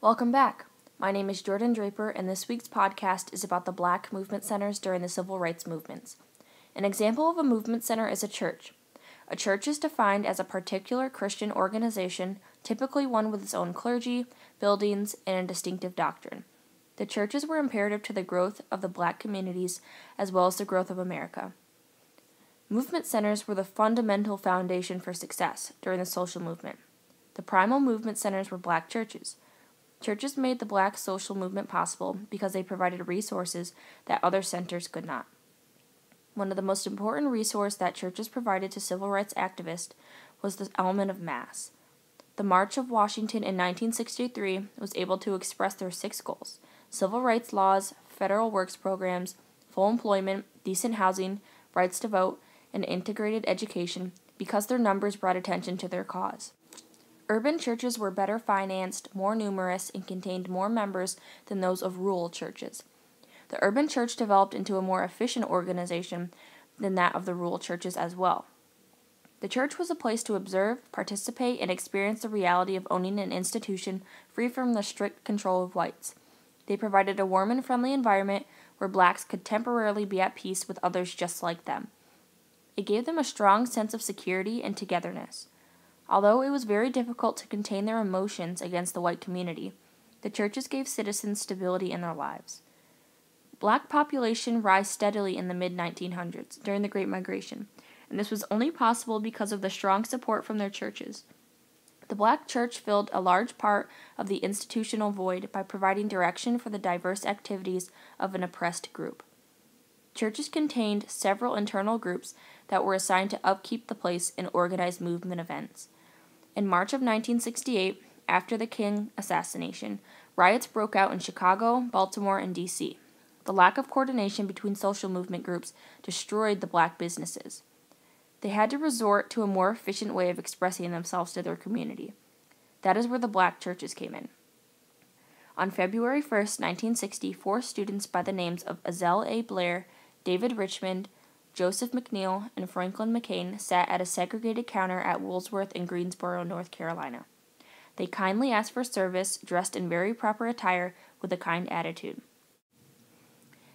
Welcome back. My name is Jordan Draper, and this week's podcast is about the Black movement centers during the civil rights movements. An example of a movement center is a church. A church is defined as a particular Christian organization, typically one with its own clergy, buildings, and a distinctive doctrine. The churches were imperative to the growth of the Black communities as well as the growth of America. Movement centers were the fundamental foundation for success during the social movement. The primal movement centers were Black churches. Churches made the Black social movement possible because they provided resources that other centers could not. One of the most important resources that churches provided to civil rights activists was the element of Mass. The March of Washington in 1963 was able to express their 6 goals: civil rights laws, federal works programs, full employment, decent housing, rights to vote, and integrated education because their numbers brought attention to their cause. Urban churches were better financed, more numerous, and contained more members than those of rural churches. The urban church developed into a more efficient organization than that of the rural churches as well. The church was a place to observe, participate, and experience the reality of owning an institution free from the strict control of whites. They provided a warm and friendly environment where Blacks could temporarily be at peace with others just like them. It gave them a strong sense of security and togetherness. Although it was very difficult to contain their emotions against the white community, the churches gave citizens stability in their lives. Black population rose steadily in the mid-1900s during the Great Migration, and this was only possible because of the strong support from their churches. The Black church filled a large part of the institutional void by providing direction for the diverse activities of an oppressed group. Churches contained several internal groups that were assigned to upkeep the place and organize movement events. In March of 1968, after the King assassination, riots broke out in Chicago, Baltimore, and D.C. The lack of coordination between social movement groups destroyed the Black businesses. They had to resort to a more efficient way of expressing themselves to their community. That is where the Black churches came in. On February 1, 1960, 4 students by the names of Azell A. Blair, David Richmond, Joseph McNeil, and Franklin McCain sat at a segregated counter at Woolsworth in Greensboro, North Carolina. They kindly asked for service, dressed in very proper attire with a kind attitude.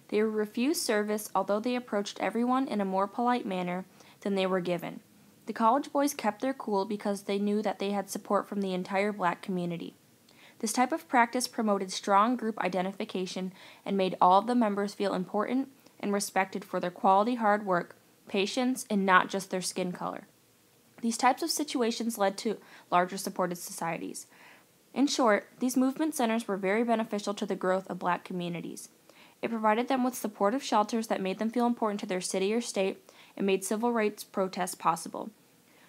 They were refused service, although they approached everyone in a more polite manner than they were given. The college boys kept their cool because they knew that they had support from the entire Black community. This type of practice promoted strong group identification and made all of the members feel important and respected for their quality hard work, patience, and not just their skin color. These types of situations led to larger supported societies. In short, these movement centers were very beneficial to the growth of Black communities. It provided them with supportive shelters that made them feel important to their city or state and made civil rights protests possible.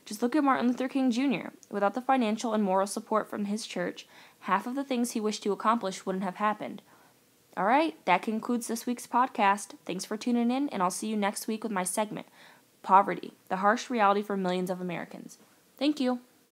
Just look at Martin Luther King Jr. Without the financial and moral support from his church, half of the things he wished to accomplish wouldn't have happened. All right, that concludes this week's podcast. Thanks for tuning in, and I'll see you next week with my segment, Poverty, the Harsh Reality for Millions of Americans. Thank you.